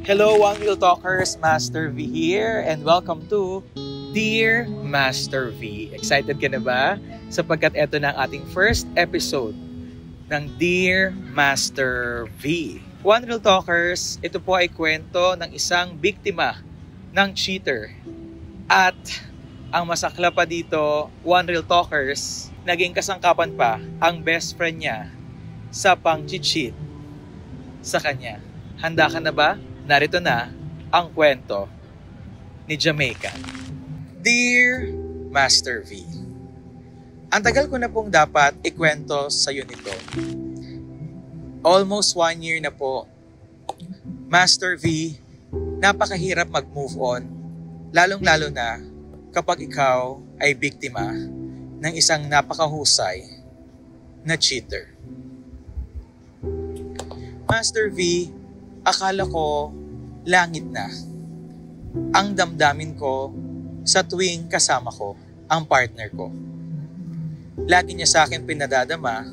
Hello, One Wheel Talkers, Master V here, and welcome to Dear Master V. Excited ka na ba? Sapagkat ito na ang ating first episode ng Dear Master V. One Wheel Talkers, ito po ay kwento ng isang biktima ng cheater. At ang masakla pa dito, One Wheel Talkers, naging kasangkapan pa ang best friend niya sa pang-cheat sa kanya. Handa ka na ba? Narito na ang kwento ni Jamaica. Dear Master V, ang tagal ko na pong dapat ikwento sa iyo nito. Almost 1 year na po. Master V, napakahirap mag-move on, lalong-lalo na kapag ikaw ay biktima ng isang napakahusay na cheater. Master V, akala ko langit na ang damdamin ko sa tuwing kasama ko ang partner ko. Lagi niya sa akin pinadadama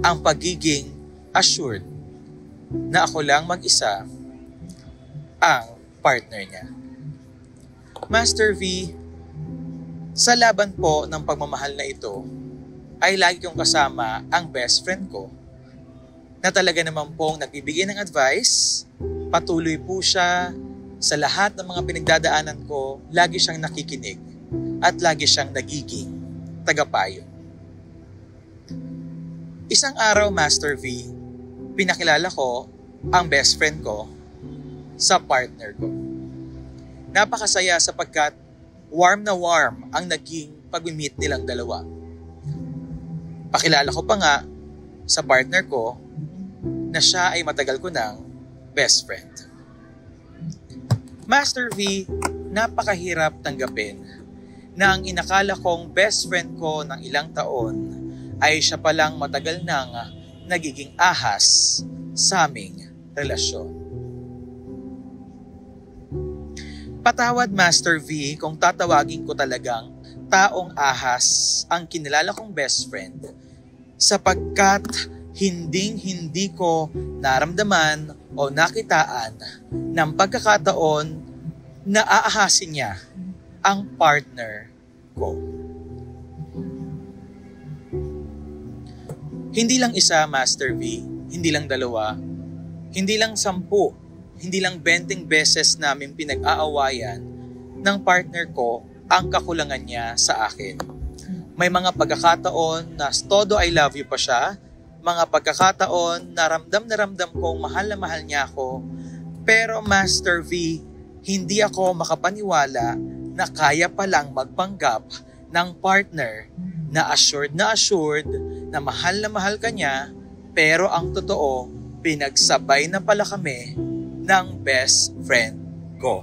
ang pagiging assured na ako lang mag-isa ang partner niya. Master V, sa laban po ng pagmamahal na ito ay lagi kong kasama ang best friend ko na talaga naman pong nagbibigay ng advice, patuloy po siya sa lahat ng mga pinagdadaanan ko, lagi siyang nakikinig at lagi siyang nagiging tagapayo. Isang araw, Master V, pinakilala ko ang best friend ko sa partner ko. Napakasaya sapagkat warm na warm ang naging pag-meet nilang dalawa. Pakilala ko pa nga sa partner ko na siya ay matagal ko ng best friend. Master V, napakahirap tanggapin na ang inakala kong best friend ko ng ilang taon ay siya palang matagal nang nagiging ahas sa aming relasyon. Patawad, Master V, kung tatawagin ko talagang taong ahas ang kinilala kong best friend sapagkat hindi ko naramdaman o nakitaan ng pagkakataon na aahasin niya ang partner ko. Hindi lang isa, Master V, hindi lang dalawa, hindi lang 10, hindi lang 20 beses namin pinag-aawayan ng partner ko ang kakulangan niya sa akin. May mga pagkakataon na todo I love you pa siya, mga pagkakataon na ramdam kong mahal na mahal niya ako. Pero Master V, hindi ako makapaniwala na kaya palang magpanggap ng partner na assured na mahal ka niya, pero ang totoo, pinagsabay na pala kami ng best friend ko.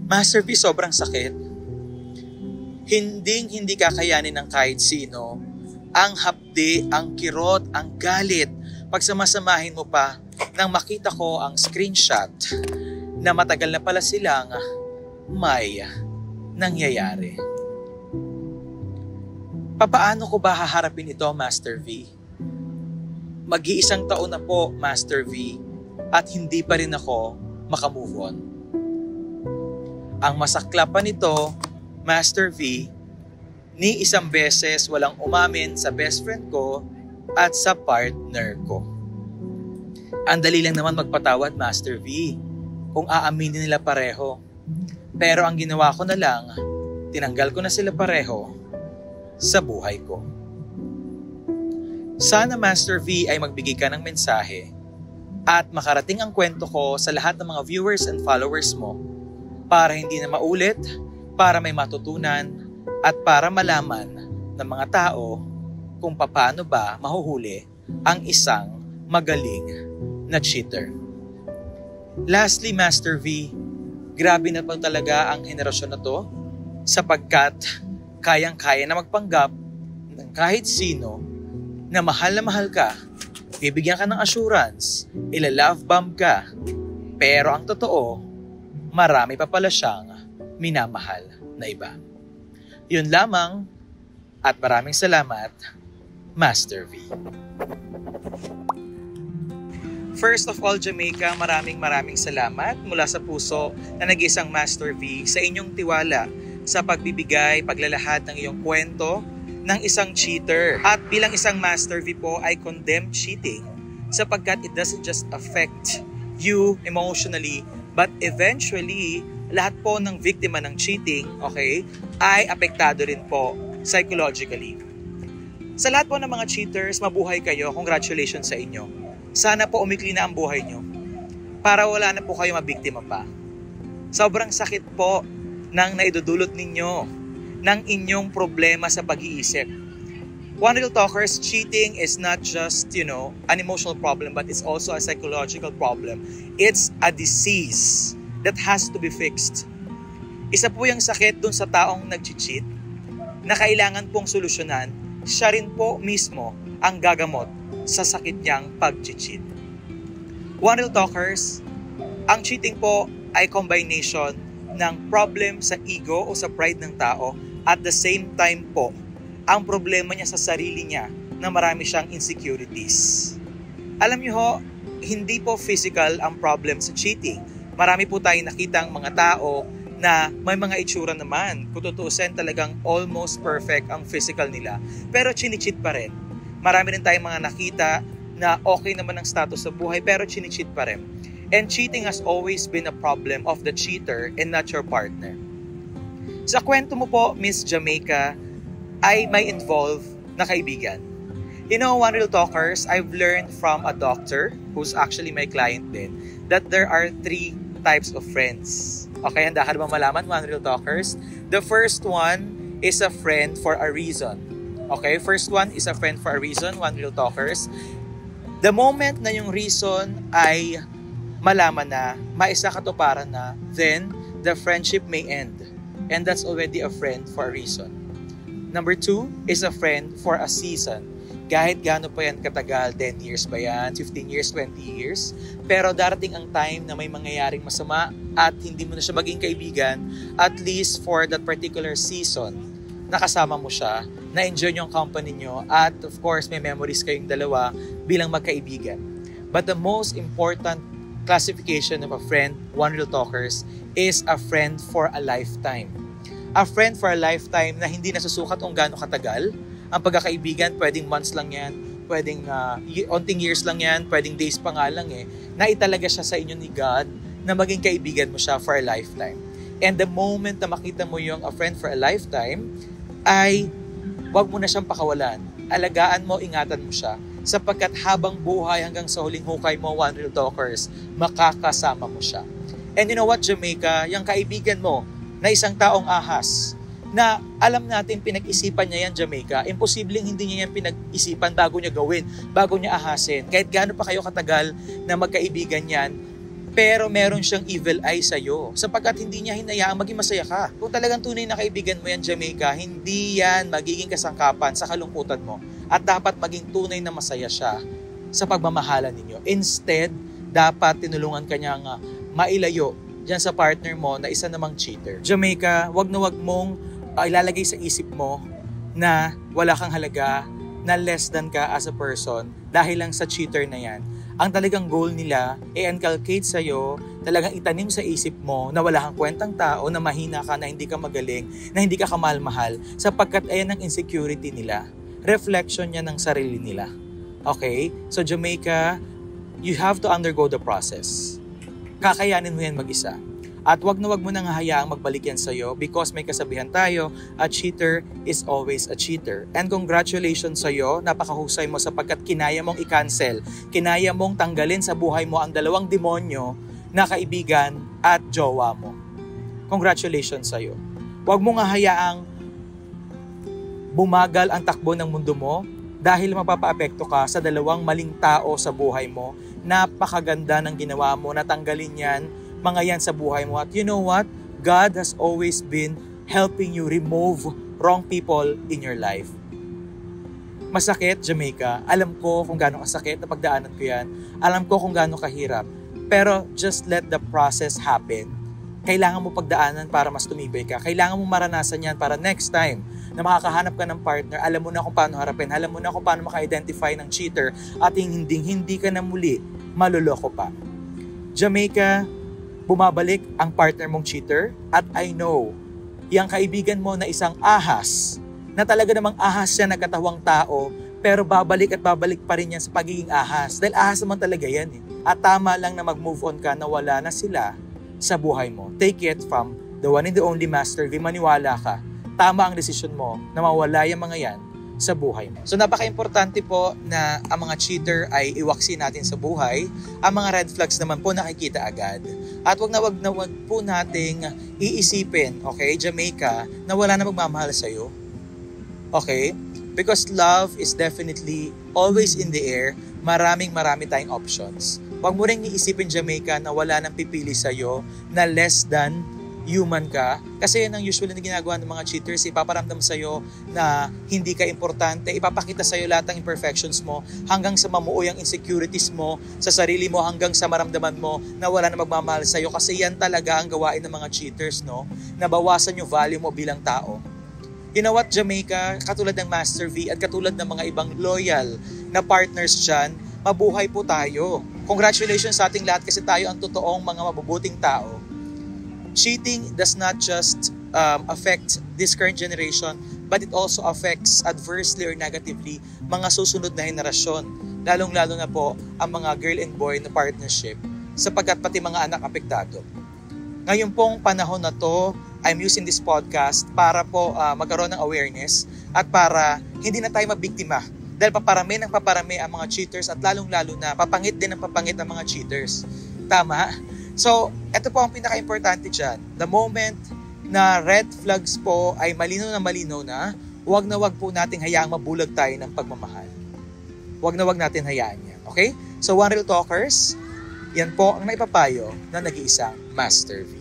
Master V, sobrang sakit. Hindi kakayanin ng kahit sino ang hapdi, ang kirot, ang galit, pagsamasamahin mo pa nang makita ko ang screenshot na matagal na pala silang may nangyayari. Papaano ko ba haharapin ito, Master V? Mag-iisang taon na po, Master V, at hindi pa rin ako makamove on. Ang masakla pa nito, Master V, ni isang beses walang umamin sa best friend ko at sa partner ko. Ang dali lang naman magpatawad, Master V, kung aaminin nila pareho. Pero ang ginawa ko na lang, tinanggal ko na sila pareho sa buhay ko. Sana, Master V, ay magbigay ka ng mensahe at makarating ang kwento ko sa lahat ng mga viewers and followers mo para hindi na maulit, para may matutunan, at para malaman ng mga tao kung paano ba mahuhuli ang isang magaling na cheater. Lastly, Master V, grabe na po talaga ang henerasyon na to sapagkat kayang-kaya na magpanggap ng kahit sino na mahal ka, bibigyan ka ng assurance, ila-love bomb ka, pero ang totoo, marami pa pala siyang minamahal na iba. Yun lamang at maraming salamat. Master V. First of all, Jamaica, maraming salamat mula sa puso na nag-isang Master V sa inyong tiwala sa pagbibigay, paglalahad ng iyong kwento ng isang cheater. At bilang isang Master V po, I condemn cheating sapagkat it doesn't just affect you emotionally, but eventually, lahat po ng biktima ng cheating, okay, ay apektado rin po psychologically. Sa lahat po ng mga cheaters, mabuhay kayo. Congratulations sa inyo. Sana po umikli na ang buhay nyo para wala na po kayo mabiktima pa. Sobrang sakit po ng naidudulot ninyo ng inyong problema sa pag-iisip. One Real Talkers, cheating is not just, an emotional problem, but it's also a psychological problem. It's a disease that has to be fixed. Isa po yung sakit dun sa taong nag-cheat na kailangan pong solusyonan. Siya rin po mismo ang gagamot sa sakit niyang pag-cheat. One Real Talkers, ang cheating po ay combination ng problem sa ego o sa pride ng tao at the same time po, ang problema niya sa sarili niya na marami siyang insecurities. Alam niyo ho, hindi po physical ang problem sa cheating. Marami po tayong nakitang mga tao na may mga itsura naman. Kung tutuusin, talagang almost perfect ang physical nila. Pero chini-cheat pa rin. Marami rin tayong mga nakita na okay naman ang status sa buhay pero chini-cheat pa rin. And cheating has always been a problem of the cheater and not your partner. Sa kwento mo po, Miss Jamaica, ay may involve na kaibigan. One Real Talkers, I've learned from a doctor who's actually my client din that there are 3 types of friends. Okay, handa ka naman malaman, One Real Talkers? The first one is a friend for a reason. Okay, first one is a friend for a reason, One Real Talkers. The moment na yung reason ay malaman na, maisakatuparan na, then the friendship may end. And that's already a friend for a reason. Number 2 is a friend for a season. Kahit gaano pa yan katagal, 10 years ba yan, 15 years, 20 years. Pero darating ang time na may mangyayaring masama at hindi mo na siya maging kaibigan, at least for that particular season, nakasama mo siya, na-enjoy yung company nyo, at of course, may memories kayong dalawa bilang magkaibigan. But the most important classification of a friend, One Real Talkers, is a friend for a lifetime. A friend for a lifetime na hindi nasusukat kung gaano katagal. Ang pagkakaibigan, pwedeng months lang yan, pwedeng onting years lang yan, pwedeng days pa nga lang na italaga siya sa inyo ni God na maging kaibigan mo siya for a lifetime. And the moment na makita mo yung a friend for a lifetime, ay wag mo na siyang pakawalan. Alagaan mo, ingatan mo siya. Sapagkat habang buhay hanggang sa huling hukay mo, One Real Talkers, makakasama mo siya. And you know what, Jamaica? Yung kaibigan mo na isang taong ahas, na alam natin pinag-isipan niya yan, Jamaica, imposibleng hindi niya yan pinag-isipan bago niya gawin, bago niya ahasin. Kahit gaano pa kayo katagal na magkaibigan yan, pero meron siyang evil eye sa'yo sapagkat hindi niya hinayaang maging masaya ka. Kung talagang tunay na kaibigan mo yan, Jamaica, hindi yan magiging kasangkapan sa kalungkutan mo at dapat maging tunay na masaya siya sa pagmamahalan ninyo. Instead, dapat tinulungan ka niyang mailayo dyan sa partner mo na isa namang cheater. Jamaica, wag na wag mong ilalagay sa isip mo na wala kang halaga, na less than ka as a person dahil lang sa cheater na yan. Ang talagang goal nila i-inculcate sa'yo, talagang itanim sa isip mo na wala kang kwentang tao, na mahina ka, na hindi ka magaling, na hindi ka kamahal-mahal, sapagkat ayan ang insecurity nila. Reflection niya ng sarili nila. Okay? So Jamaica, you have to undergo the process. Kakayanin mo yan mag-isa. At wag na wag mo nang hayaang magbalik yan sa'yo because may kasabihan tayo, a cheater is always a cheater. And congratulations sa'yo, napakahusay mo sapagkat kinaya mong i-cancel, kinaya mong tanggalin sa buhay mo ang dalawang demonyo na kaibigan at jowa mo. Congratulations sa'yo. Wag mo nga hayaang bumagal ang takbo ng mundo mo dahil mapapaapekto ka sa dalawang maling tao sa buhay mo. Napakaganda ng ginawa mo, natanggalin yan, mga yan sa buhay mo. At you know what? God has always been helping you remove wrong people in your life. Masakit, Jamaica. Alam ko kung gaano kasakit na pagdaanan ko yan. Alam ko kung gaano kahirap. Pero just let the process happen. Kailangan mo pagdaanan para mas tumibay ka. Kailangan mo maranasan yan para next time na makakahanap ka ng partner, alam mo na kung paano harapin, alam mo na kung paano maka-identify ng cheater at hindi ka na muli maluloko pa. Jamaica, bumabalik ang partner mong cheater at I know, yung kaibigan mo na isang ahas, na talaga namang ahas siya na katawang tao, pero babalik at babalik pa rin yan sa pagiging ahas. Dahil ahas naman talaga yan eh. At tama lang na mag-move on ka na wala na sila sa buhay mo. Take it from the one and the only Master V. Maniwala ka. Tama ang desisyon mo na mawala yung mga yan sa buhay mo. So napaka-importante po na ang mga cheater ay iwaksi natin sa buhay. Ang mga red flags naman po nakikita agad. At wag na wag po nating iisipin, okay, Jamaica, na wala na magmamahal sa'yo. Okay? Because love is definitely always in the air. Marami tayong options. Huwag mo rin iisipin, Jamaica, na wala nang pipili sa'yo, na less than human ka. Kasi yan ang usually na ginagawa ng mga cheaters. Ipaparamdam sa'yo na hindi ka importante. Ipapakita sa'yo lahat ng imperfections mo hanggang sa mamuo yung insecurities mo sa sarili mo, hanggang sa maramdaman mo na wala na magmamahal sa'yo. Kasi yan talaga ang gawain ng mga cheaters, no? Nabawasan yung value mo bilang tao. You know what, Jamaica, katulad ng Master V at katulad ng mga ibang loyal na partners dyan, mabuhay po tayo. Congratulations sa ating lahat kasi tayo ang totoong mga mabubuting tao. Cheating does not just affect this current generation, but it also affects adversely or negatively mga susunod na henerasyon. Lalong-lalo na po ang mga girl and boy na partnership sapagkat pati mga anak apektado. Ngayon pong panahon na to, I'm using this podcast para po magkaroon ng awareness at para hindi na tayo mabiktima. Dahil paparami ang mga cheaters at lalong-lalo na papangit din ang mga cheaters. Tama? So, ito po ang pinaka-importante dyan. The moment na red flags po ay malinaw na, wag po nating hayaang mabulag tayo ng pagmamahal. Wag natin hayaan yan. Okay? So, One Real Talkers, yan po ang naipapayo na nag-iisang Master V.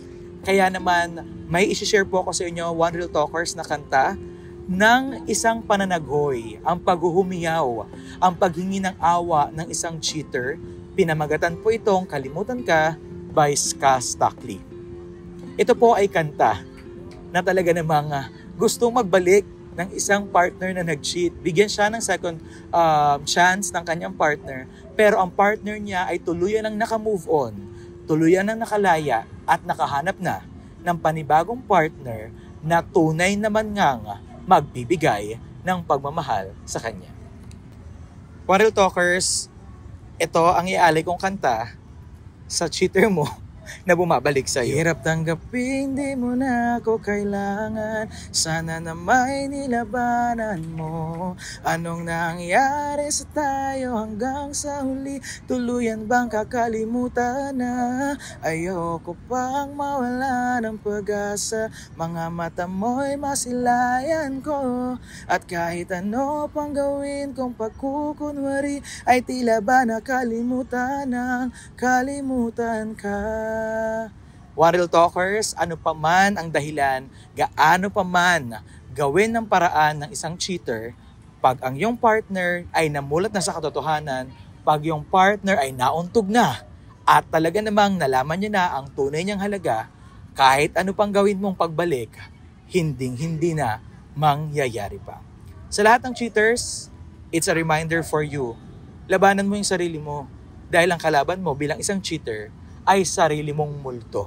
Kaya naman, may isi-share po ako sa inyo, One Real Talkers, na kanta ng isang pananaghoy, ang paghuhumiyaw, ang paghingi ng awa ng isang cheater. Pinamagatan po itong Kalimutan Ka by Ska Stockley. Ito po ay kanta na talaga namang gustong magbalik ng isang partner na nag-cheat. Bigyan siya ng second chance ng kanyang partner, pero ang partner niya ay tuluyan ng naka-move on, tuluyan ng nakalaya at nakahanap na ng panibagong partner na tunay naman ngang magbibigay ng pagmamahal sa kanya. One Real Talkers, ito ang iaalay kong kanta sa cheater mo na bumabalik sa'yo. Hirap tanggapin, di mo na ako kailangan. Sana na may nilabanan mo. Anong nangyari sa tayo hanggang sa huli? Tuluyan bang kakalimutan na? Ayoko pang mawala ng pag-asa. Mga mata mo'y masilayan ko. At kahit ano pang gawin kong pagkukunwari, ay tila ba nakalimutan ng kalimutan ka. One Real Talkers, ano pa man ang dahilan, gaano pa man gawin ng paraan ng isang cheater, pag ang iyong partner ay namulat na sa katotohanan, pag yung partner ay nauntog na, at talaga namang nalaman niya na ang tunay niyang halaga, kahit ano pang gawin mong pagbalik, hindi na mangyayari pa. Sa lahat ng cheaters, it's a reminder for you, labanan mo yung sarili mo, dahil ang kalaban mo bilang isang cheater ay sarili mong multo.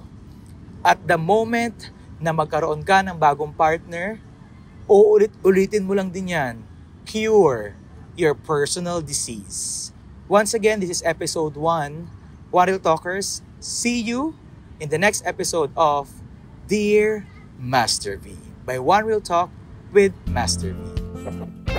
At the moment na magkaroon ka ng bagong partner, ulitin mo lang din yan, cure your personal disease. Once again, this is episode 1, One Real Talkers. See you in the next episode of Dear Master V by One Real Talk with Master V.